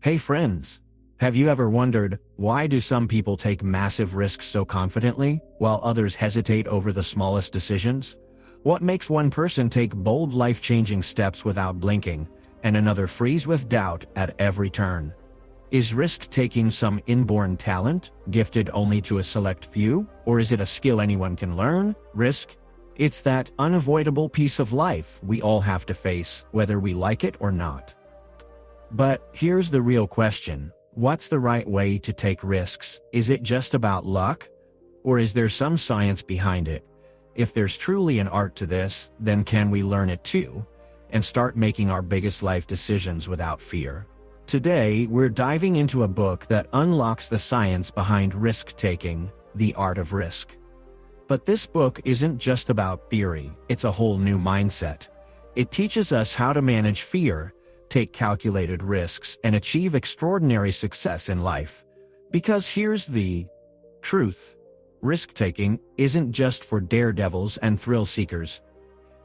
Hey friends! Have you ever wondered, why do some people take massive risks so confidently, while others hesitate over the smallest decisions? What makes one person take bold life-changing steps without blinking, and another freeze with doubt at every turn? Is risk-taking some inborn talent, gifted only to a select few, or is it a skill anyone can learn? Risk? It's that unavoidable piece of life we all have to face, whether we like it or not. But here's the real question. What's the right way to take risks? Is it just about luck? Or is there some science behind it? If there's truly an art to this, then can we learn it too, and start making our biggest life decisions without fear? Today, we're diving into a book that unlocks the science behind risk-taking, The Art of Risk. But this book isn't just about theory, it's a whole new mindset. It teaches us how to manage fear, take calculated risks, and achieve extraordinary success in life. Because here's the truth. Risk-taking isn't just for daredevils and thrill-seekers.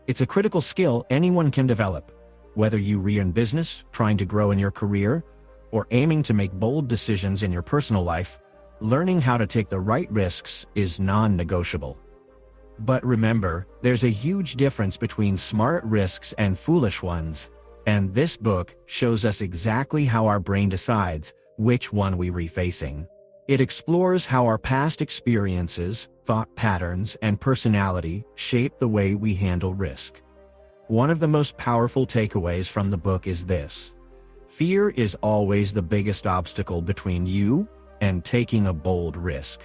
It's a critical skill anyone can develop. Whether you're in business, trying to grow in your career, or aiming to make bold decisions in your personal life, learning how to take the right risks is non-negotiable. But remember, there's a huge difference between smart risks and foolish ones. And this book shows us exactly how our brain decides which one we're facing. It explores how our past experiences, thought patterns, and personality shape the way we handle risk. One of the most powerful takeaways from the book is this: fear is always the biggest obstacle between you and taking a bold risk.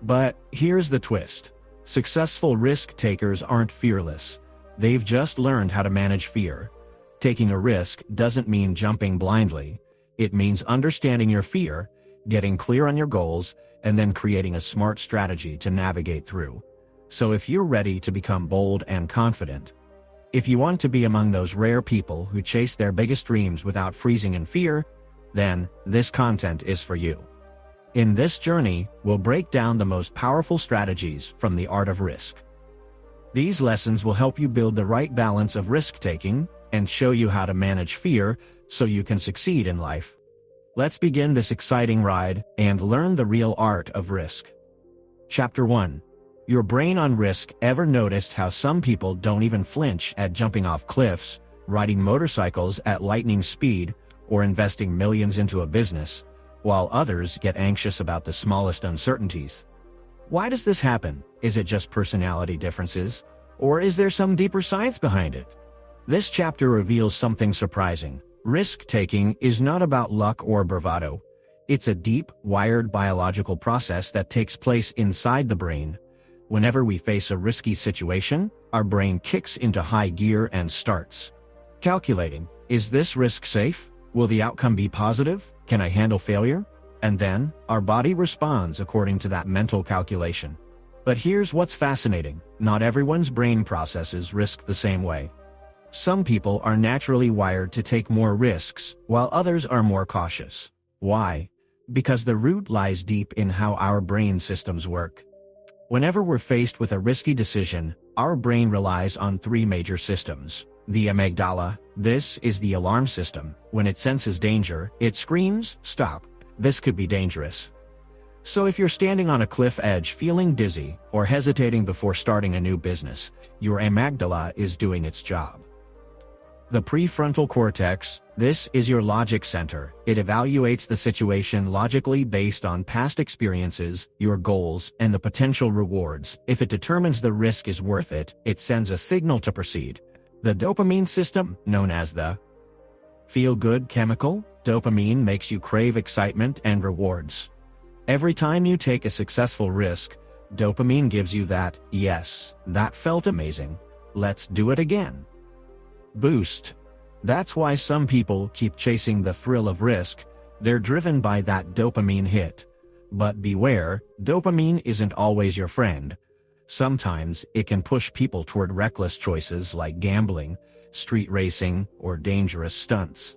But here's the twist. Successful risk-takers aren't fearless. They've just learned how to manage fear. Taking a risk doesn't mean jumping blindly. It means understanding your fear, getting clear on your goals, and then creating a smart strategy to navigate through. So if you're ready to become bold and confident, if you want to be among those rare people who chase their biggest dreams without freezing in fear, then this content is for you. In this journey, we'll break down the most powerful strategies from the art of risk. These lessons will help you build the right balance of risk-taking and show you how to manage fear so you can succeed in life. Let's begin this exciting ride and learn the real art of risk. Chapter 1. Your brain on risk. Ever noticed how some people don't even flinch at jumping off cliffs, riding motorcycles at lightning speed, or investing millions into a business, while others get anxious about the smallest uncertainties? Why does this happen? Is it just personality differences, or is there some deeper science behind it? This chapter reveals something surprising. Risk-taking is not about luck or bravado. It's a deep, wired biological process that takes place inside the brain. Whenever we face a risky situation, our brain kicks into high gear and starts calculating. Is this risk safe? Will the outcome be positive? Can I handle failure? And then, our body responds according to that mental calculation. But here's what's fascinating. Not everyone's brain processes risk the same way. Some people are naturally wired to take more risks, while others are more cautious. Why? Because the root lies deep in how our brain systems work. Whenever we're faced with a risky decision, our brain relies on three major systems. The amygdala. This is the alarm system. When it senses danger, it screams, "Stop. This could be dangerous." So if you're standing on a cliff edge feeling dizzy or hesitating before starting a new business, your amygdala is doing its job. The prefrontal cortex. This is your logic center. It evaluates the situation logically based on past experiences, your goals, and the potential rewards. If it determines the risk is worth it, it sends a signal to proceed. The dopamine system, known as the feel-good chemical. Dopamine makes you crave excitement and rewards. Every time you take a successful risk, dopamine gives you that, "Yes, that felt amazing. Let's do it again" boost. That's why some people keep chasing the thrill of risk. They're driven by that dopamine hit. But beware, dopamine isn't always your friend. Sometimes it can push people toward reckless choices like gambling, street racing, or dangerous stunts.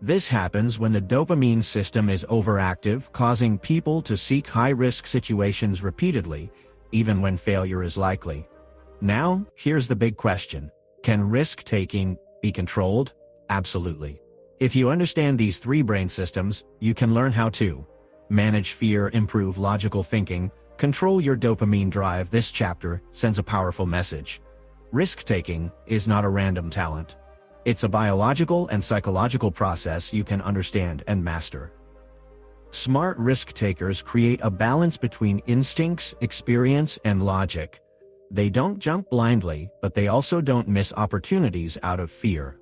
This happens when the dopamine system is overactive, causing people to seek high-risk situations repeatedly, even when failure is likely. Now, here's the big question. Can risk-taking be controlled? Absolutely. If you understand these three brain systems, you can learn how to manage fear, improve logical thinking, control your dopamine drive. This chapter sends a powerful message. Risk-taking is not a random talent. It's a biological and psychological process you can understand and master. Smart risk-takers create a balance between instincts, experience, and logic. They don't jump blindly, but they also don't miss opportunities out of fear.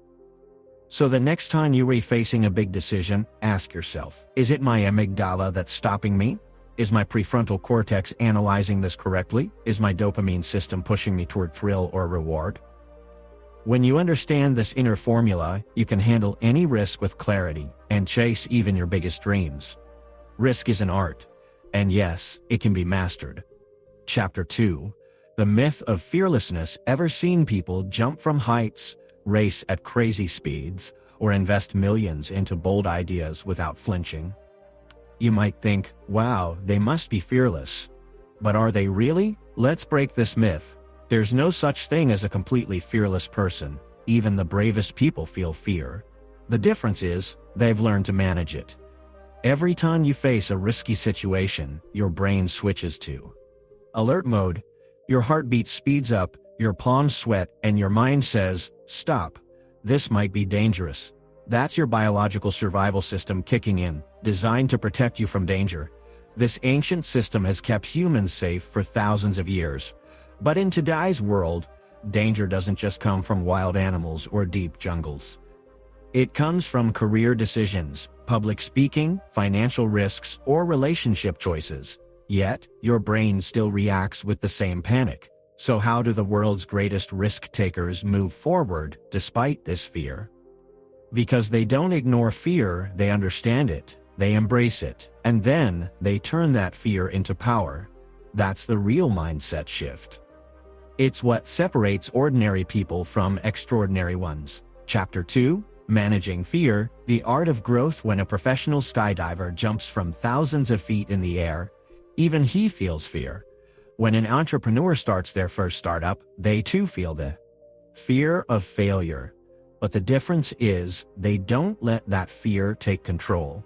So the next time you're facing a big decision, ask yourself, is it my amygdala that's stopping me? Is my prefrontal cortex analyzing this correctly? Is my dopamine system pushing me toward thrill or reward? When you understand this inner formula, you can handle any risk with clarity and chase even your biggest dreams. Risk is an art, and yes, it can be mastered. Chapter 2. The myth of fearlessness. Ever seen people jump from heights, race at crazy speeds, or invest millions into bold ideas without flinching? You might think, wow, they must be fearless. But are they really? Let's break this myth. There's no such thing as a completely fearless person. Even the bravest people feel fear. The difference is, they've learned to manage it. Every time you face a risky situation, your brain switches to alert mode. Your heartbeat speeds up, your palms sweat, and your mind says, stop. This might be dangerous. That's your biological survival system kicking in, designed to protect you from danger. This ancient system has kept humans safe for thousands of years. But in today's world, danger doesn't just come from wild animals or deep jungles. It comes from career decisions, public speaking, financial risks, or relationship choices. Yet, your brain still reacts with the same panic. So how do the world's greatest risk-takers move forward despite this fear? Because they don't ignore fear, they understand it, they embrace it, and then they turn that fear into power. That's the real mindset shift. It's what separates ordinary people from extraordinary ones. Chapter 2. Managing Fear, the Art of Growth. When a professional skydiver jumps from thousands of feet in the air, even he feels fear. When an entrepreneur starts their first startup, they too feel the fear of failure. But the difference is, they don't let that fear take control.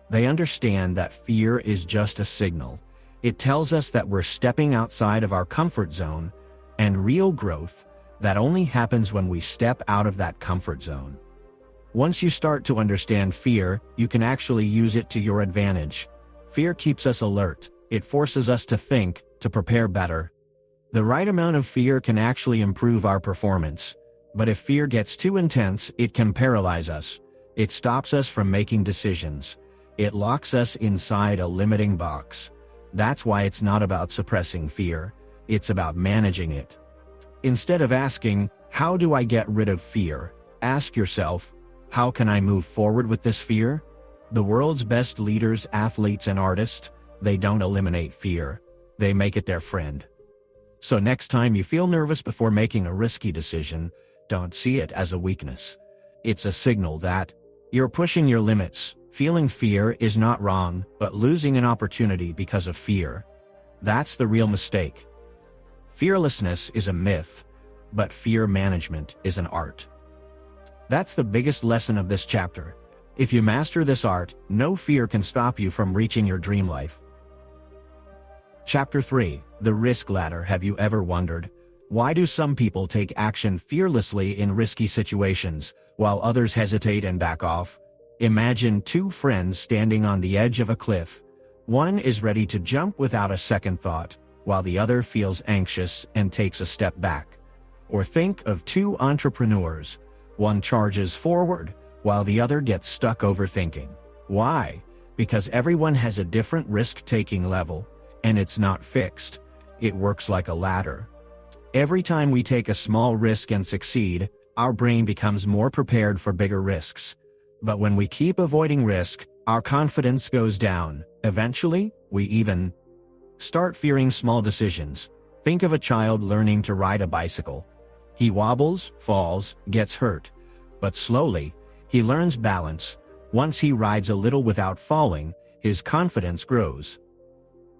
They understand that fear is just a signal. It tells us that we're stepping outside of our comfort zone, and real growth, that only happens when we step out of that comfort zone. Once you start to understand fear, you can actually use it to your advantage. Fear keeps us alert. It forces us to think, to prepare better. The right amount of fear can actually improve our performance. But if fear gets too intense, it can paralyze us. It stops us from making decisions. It locks us inside a limiting box. That's why it's not about suppressing fear. It's about managing it. Instead of asking, how do I get rid of fear? Ask yourself, how can I move forward with this fear? The world's best leaders, athletes, and artists, they don't eliminate fear. They make it their friend. So next time you feel nervous before making a risky decision, don't see it as a weakness. It's a signal that you're pushing your limits. Feeling fear is not wrong, but losing an opportunity because of fear, that's the real mistake. Fearlessness is a myth, but fear management is an art. That's the biggest lesson of this chapter. If you master this art, no fear can stop you from reaching your dream life. Chapter 3. The Risk Ladder. Have you ever wondered, why do some people take action fearlessly in risky situations, while others hesitate and back off? Imagine two friends standing on the edge of a cliff. One is ready to jump without a second thought, while the other feels anxious and takes a step back. Or think of two entrepreneurs. One charges forward, while the other gets stuck overthinking. Why? Because everyone has a different risk-taking level, and it's not fixed. It works like a ladder. Every time we take a small risk and succeed, our brain becomes more prepared for bigger risks. But when we keep avoiding risk, our confidence goes down. Eventually, we even start fearing small decisions. Think of a child learning to ride a bicycle. He wobbles, falls, gets hurt. But slowly, he learns balance. Once he rides a little without falling, his confidence grows.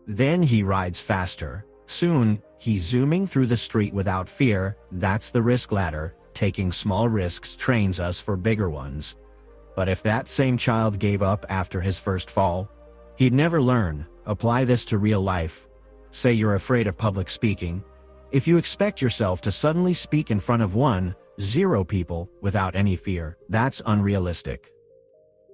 Then he rides faster. Soon, he's zooming through the street without fear. That's the risk ladder. Taking small risks trains us for bigger ones. But if that same child gave up after his first fall, he'd never learn. Apply this to real life. Say you're afraid of public speaking. If you expect yourself to suddenly speak in front of 1-0 people without any fear, that's unrealistic.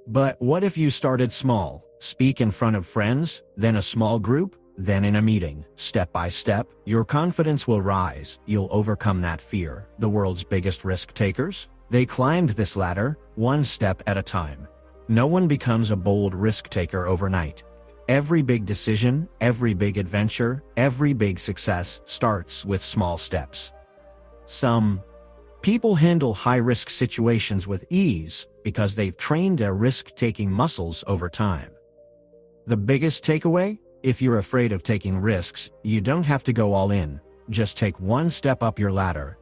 But what if you started small? Speak in front of friends, then a small group, then in a meeting. Step by step, your confidence will rise. You'll overcome that fear. The world's biggest risk takers? They climbed this ladder, one step at a time. No one becomes a bold risk taker overnight. Every big decision, every big adventure, every big success starts with small steps. Some people handle high-risk situations with ease because they've trained their risk-taking muscles over time. The biggest takeaway? If you're afraid of taking risks, you don't have to go all in. Just take one step up your ladder.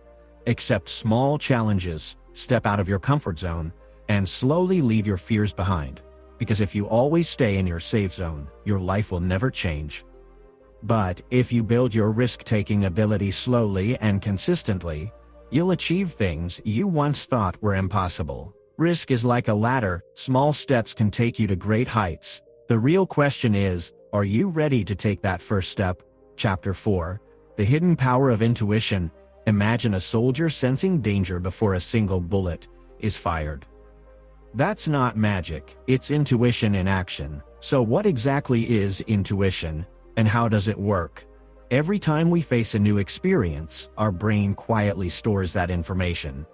Accept small challenges, step out of your comfort zone, and slowly leave your fears behind. Because if you always stay in your safe zone, your life will never change. But if you build your risk-taking ability slowly and consistently, you'll achieve things you once thought were impossible. Risk is like a ladder. Small steps can take you to great heights. The real question is, are you ready to take that first step? Chapter 4. The Hidden Power of Intuition. Imagine a soldier sensing danger before a single bullet is fired. That's not magic, it's intuition in action. So what exactly is intuition, and how does it work? Every time we face a new experience, our brain quietly stores that information.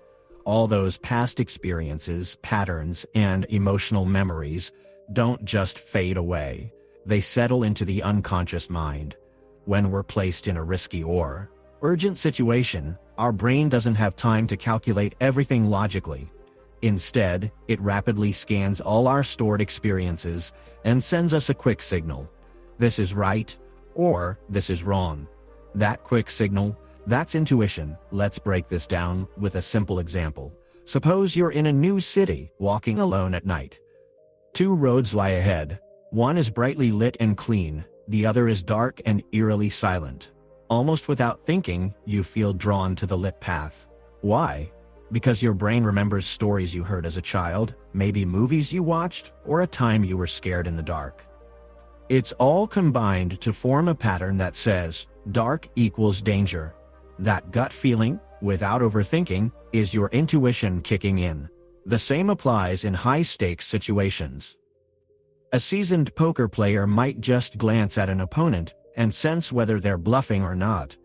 All those past experiences, patterns, and emotional memories don't just fade away. They settle into the unconscious mind. When we're placed in a risky or urgent situation, our brain doesn't have time to calculate everything logically. Instead, it rapidly scans all our stored experiences and sends us a quick signal. This is right, or this is wrong. That quick signal, that's intuition. Let's break this down with a simple example. Suppose you're in a new city, walking alone at night. Two roads lie ahead. One is brightly lit and clean, the other is dark and eerily silent. Almost without thinking, you feel drawn to the lit path. Why? Because your brain remembers stories you heard as a child, maybe movies you watched, or a time you were scared in the dark. It's all combined to form a pattern that says, dark equals danger. That gut feeling, without overthinking, is your intuition kicking in. The same applies in high-stakes situations. A seasoned poker player might just glance at an opponent and sense whether they're bluffing or not.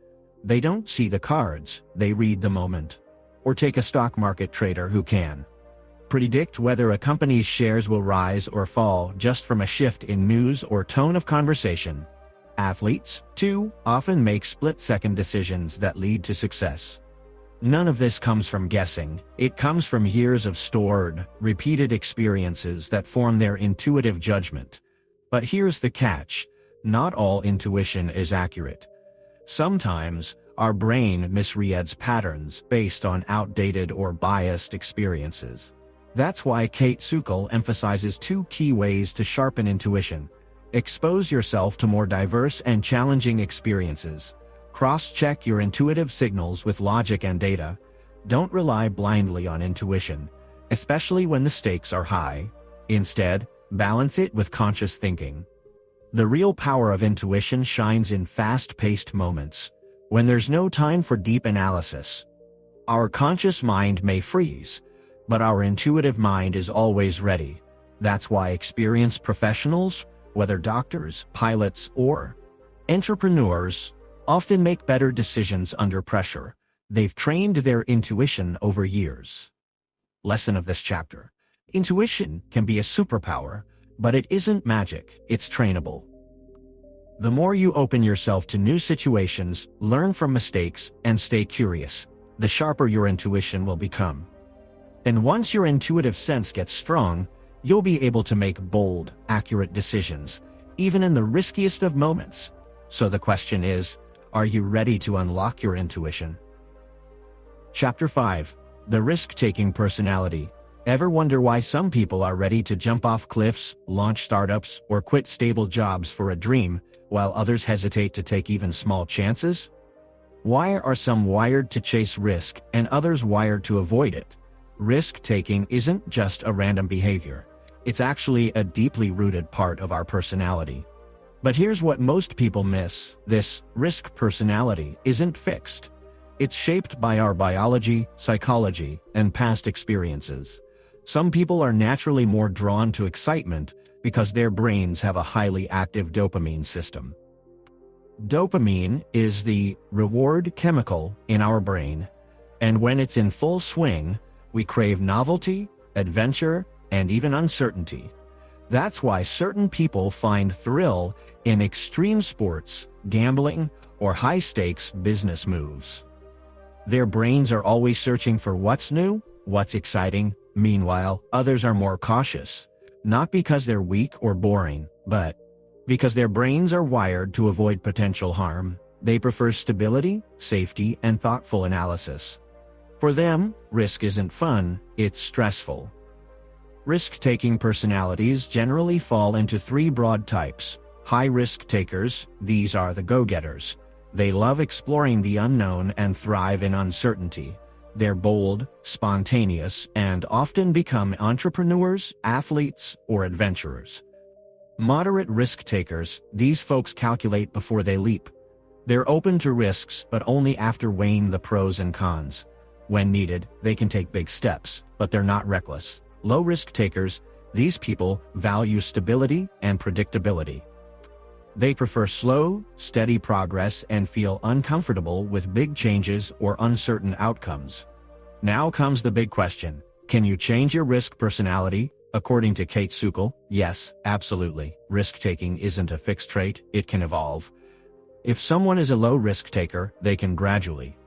They don't see the cards, they read the moment. Or take a stock market trader who can predict whether a company's shares will rise or fall just from a shift in news or tone of conversation. Athletes, too, often make split-second decisions that lead to success. None of this comes from guessing. It comes from years of stored, repeated experiences that form their intuitive judgment. But here's the catch: not all intuition is accurate. Sometimes, our brain misreads patterns based on outdated or biased experiences. That's why Kayt Sukel emphasizes two key ways to sharpen intuition. Expose yourself to more diverse and challenging experiences. Cross-check your intuitive signals with logic and data. Don't rely blindly on intuition, especially when the stakes are high. Instead, balance it with conscious thinking. The real power of intuition shines in fast-paced moments, when there's no time for deep analysis. Our conscious mind may freeze, but our intuitive mind is always ready. That's why experienced professionals, whether doctors, pilots, or entrepreneurs, often make better decisions under pressure. They've trained their intuition over years. Lesson of this chapter: intuition can be a superpower, but it isn't magic, it's trainable. The more you open yourself to new situations, learn from mistakes, and stay curious, the sharper your intuition will become. And once your intuitive sense gets strong, you'll be able to make bold, accurate decisions, even in the riskiest of moments. So the question is, are you ready to unlock your intuition? Chapter 5. The Risk-Taking Personality. Ever wonder why some people are ready to jump off cliffs, launch startups, or quit stable jobs for a dream, while others hesitate to take even small chances? Why are some wired to chase risk and others wired to avoid it? Risk-taking isn't just a random behavior. It's actually a deeply rooted part of our personality. But here's what most people miss: this risk personality isn't fixed. It's shaped by our biology, psychology, and past experiences. Some people are naturally more drawn to excitement because their brains have a highly active dopamine system. Dopamine is the reward chemical in our brain, and when it's in full swing, we crave novelty, adventure, and even uncertainty. That's why certain people find thrill in extreme sports, gambling, or high-stakes business moves. Their brains are always searching for what's new, what's exciting. Meanwhile, others are more cautious, not because they're weak or boring, but because their brains are wired to avoid potential harm. They prefer stability, safety, and thoughtful analysis. For them, risk isn't fun, it's stressful. Risk-taking personalities generally fall into three broad types. High-risk takers, these are the go-getters. They love exploring the unknown and thrive in uncertainty. They're bold, spontaneous, and often become entrepreneurs, athletes, or adventurers. Moderate risk-takers, these folks calculate before they leap. They're open to risks, but only after weighing the pros and cons. When needed, they can take big steps, but they're not reckless. Low-risk takers, these people value stability and predictability. They prefer slow, steady progress and feel uncomfortable with big changes or uncertain outcomes. Now comes the big question: can you change your risk personality? According to Kayt Sukel, yes, absolutely. Risk-taking isn't a fixed trait, it can evolve. If someone is a low-risk taker, they can gradually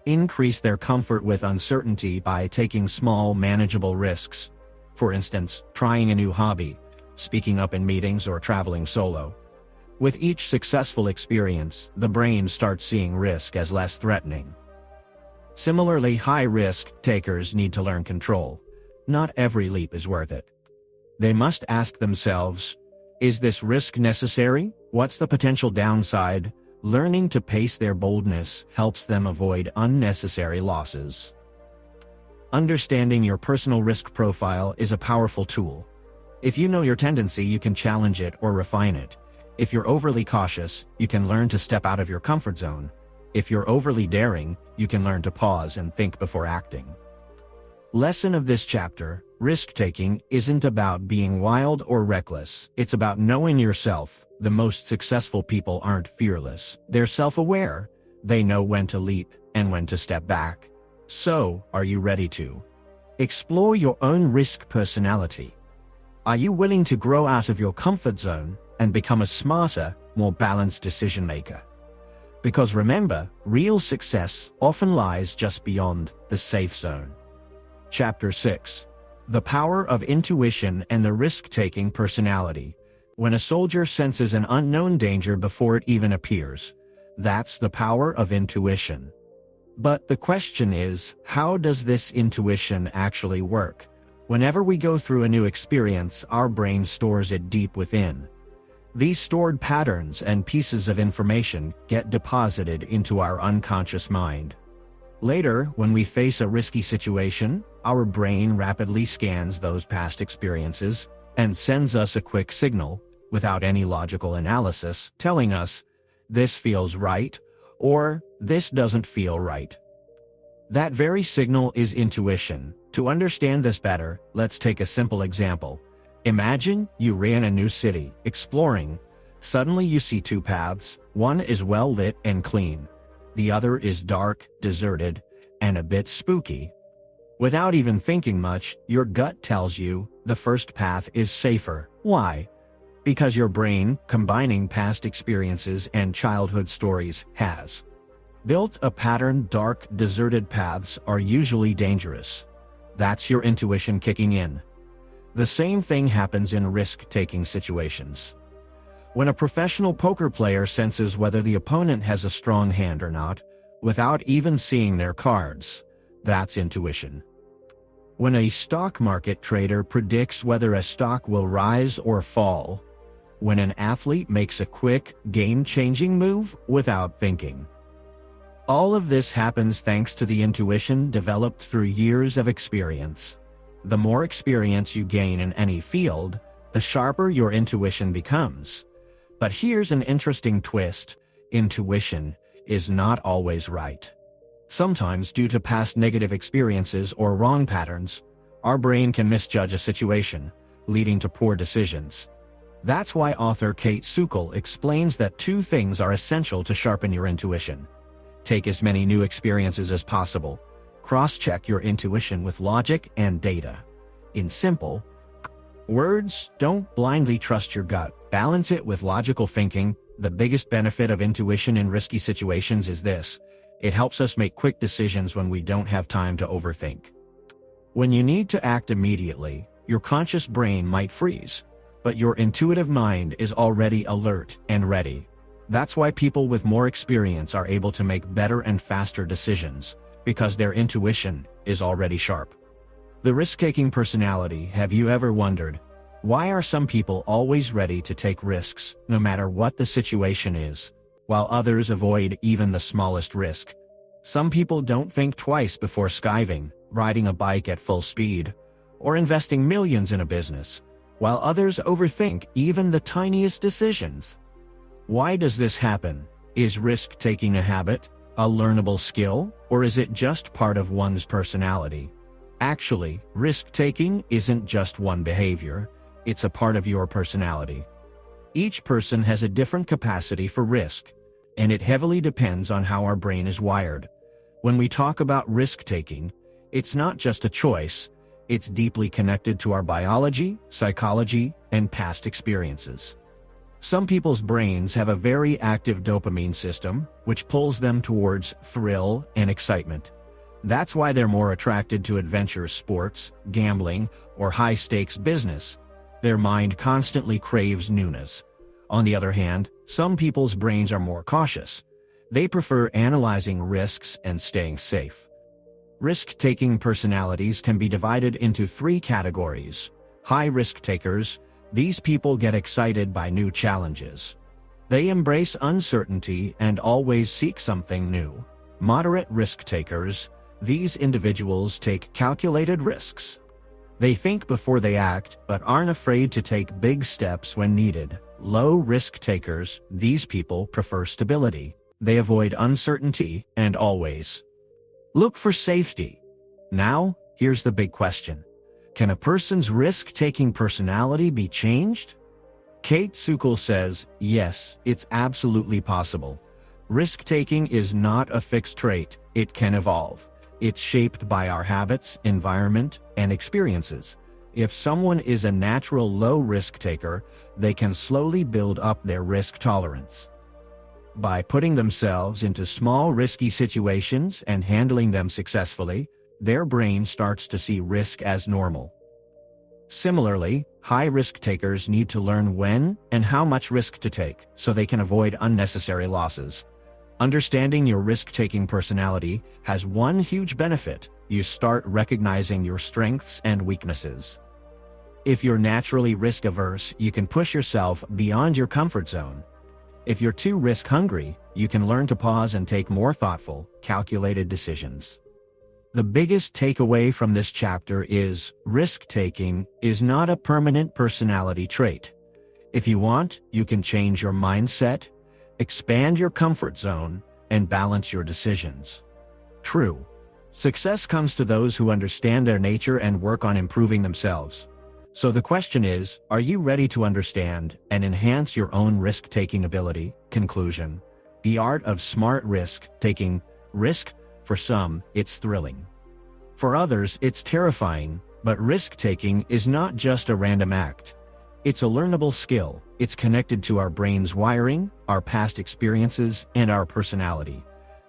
increase their comfort with uncertainty by taking small, manageable risks. For instance, trying a new hobby, speaking up in meetings, or traveling solo. With each successful experience, the brain starts seeing risk as less threatening. Similarly, high-risk takers need to learn control. Not every leap is worth it. They must ask themselves, is this risk necessary? What's the potential downside? Learning to pace their boldness helps them avoid unnecessary losses. Understanding your personal risk profile is a powerful tool. If you know your tendency, you can challenge it or refine it. If you're overly cautious, you can learn to step out of your comfort zone. If you're overly daring, you can learn to pause and think before acting. Lesson of this chapter: risk-taking isn't about being wild or reckless. It's about knowing yourself. The most successful people aren't fearless. They're self-aware. They know when to leap and when to step back. So, are you ready to explore your own risk personality? Are you willing to grow out of your comfort zone and become a smarter, more balanced decision maker? Because remember, real success often lies just beyond the safe zone. Chapter 6. The Power of Intuition and the Risk-Taking Personality. When a soldier senses an unknown danger before it even appears, that's the power of intuition. But the question is, how does this intuition actually work? Whenever we go through a new experience, our brain stores it deep within. These stored patterns and pieces of information get deposited into our unconscious mind. Later, when we face a risky situation, our brain rapidly scans those past experiences and sends us a quick signal, without any logical analysis, telling us, this feels right, or this doesn't feel right. That very signal is intuition. To understand this better, let's take a simple example. Imagine you're in a new city, exploring. Suddenly you see two paths. One is well lit and clean. The other is dark, deserted, and a bit spooky. Without even thinking much, your gut tells you the first path is safer. Why? Because your brain, combining past experiences and childhood stories, has built a pattern. Dark, deserted paths are usually dangerous. That's your intuition kicking in. The same thing happens in risk-taking situations. When a professional poker player senses whether the opponent has a strong hand or not, without even seeing their cards, that's intuition. When a stock market trader predicts whether a stock will rise or fall, when an athlete makes a quick, game-changing move without thinking, All of this happens thanks to the intuition developed through years of experience. The more experience you gain in any field, the sharper your intuition becomes. But here's an interesting twist: intuition is not always right. Sometimes, due to past negative experiences or wrong patterns, our brain can misjudge a situation, leading to poor decisions. That's why author Kayt Sukel explains that two things are essential to sharpen your intuition. Take as many new experiences as possible. Cross-check your intuition with logic and data. In simple words, don't blindly trust your gut. Balance it with logical thinking. The biggest benefit of intuition in risky situations is this: it helps us make quick decisions when we don't have time to overthink. When you need to act immediately, your conscious brain might freeze, but your intuitive mind is already alert and ready. That's why people with more experience are able to make better and faster decisions, because their intuition is already sharp. The risk-taking personality. Have you ever wondered, why are some people always ready to take risks, no matter what the situation is, while others avoid even the smallest risk? Some people don't think twice before skiving, riding a bike at full speed, or investing millions in a business, while others overthink even the tiniest decisions. Why does this happen? Is risk-taking a habit, a learnable skill, or is it just part of one's personality? Actually, risk-taking isn't just one behavior, it's a part of your personality. Each person has a different capacity for risk, and it heavily depends on how our brain is wired. When we talk about risk-taking, it's not just a choice, it's deeply connected to our biology, psychology, and past experiences. Some people's brains have a very active dopamine system, which pulls them towards thrill and excitement. That's why they're more attracted to adventurous sports, gambling, or high-stakes business. Their mind constantly craves newness. On the other hand, some people's brains are more cautious. They prefer analyzing risks and staying safe. Risk-taking personalities can be divided into three categories. High risk takers. These people get excited by new challenges. They embrace uncertainty and always seek something new. Moderate risk takers. These individuals take calculated risks. They think before they act, but aren't afraid to take big steps when needed. Low risk takers. These people prefer stability. They avoid uncertainty and always look for safety. Now, here's the big question. Can a person's risk-taking personality be changed? Kayt Sukel says, yes, it's absolutely possible. Risk-taking is not a fixed trait, it can evolve. It's shaped by our habits, environment, and experiences. If someone is a natural low-risk taker, they can slowly build up their risk tolerance. By putting themselves into small risky situations and handling them successfully, their brain starts to see risk as normal. Similarly, high-risk takers need to learn when and how much risk to take so they can avoid unnecessary losses. Understanding your risk-taking personality has one huge benefit: you start recognizing your strengths and weaknesses. If you're naturally risk-averse, you can push yourself beyond your comfort zone. If you're too risk-hungry, you can learn to pause and take more thoughtful, calculated decisions. The biggest takeaway from this chapter is, risk-taking is not a permanent personality trait. If you want, you can change your mindset, expand your comfort zone, and balance your decisions. True success comes to those who understand their nature and work on improving themselves. So the question is, are you ready to understand and enhance your own risk-taking ability? Conclusion: the art of smart risk-taking. Risk, for some, it's thrilling. For others, it's terrifying. But risk-taking is not just a random act. It's a learnable skill. It's connected to our brain's wiring, our past experiences, and our personality.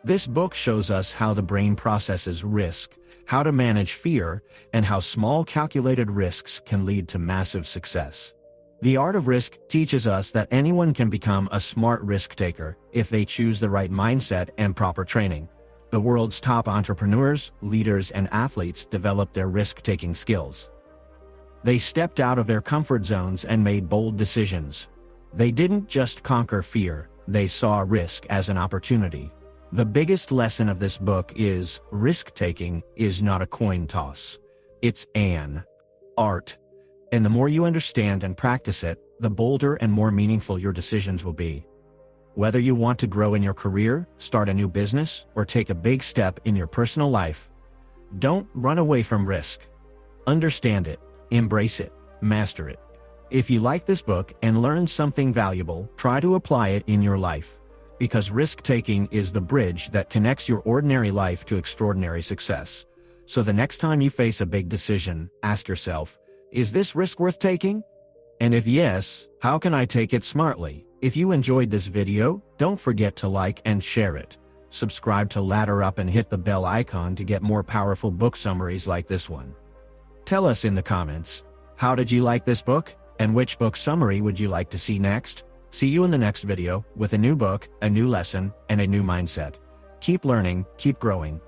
This book shows us how the brain processes risk, how to manage fear, and how small calculated risks can lead to massive success. The art of risk teaches us that anyone can become a smart risk-taker if they choose the right mindset and proper training. The world's top entrepreneurs, leaders, and athletes developed their risk-taking skills. They stepped out of their comfort zones and made bold decisions. They didn't just conquer fear, they saw risk as an opportunity. The biggest lesson of this book is risk-taking is not a coin toss. It's an art. And the more you understand and practice it, the bolder and more meaningful your decisions will be. Whether you want to grow in your career, start a new business, or take a big step in your personal life, don't run away from risk. Understand it, embrace it, master it. If you like this book and learned something valuable, try to apply it in your life. Because risk-taking is the bridge that connects your ordinary life to extraordinary success. So the next time you face a big decision, ask yourself, is this risk worth taking? And if yes, how can I take it smartly? If you enjoyed this video, don't forget to like and share it. Subscribe to Ladder Up and hit the bell icon to get more powerful book summaries like this one. Tell us in the comments, how did you like this book? And which book summary would you like to see next? See you in the next video with a new book, a new lesson, and a new mindset. Keep learning, keep growing,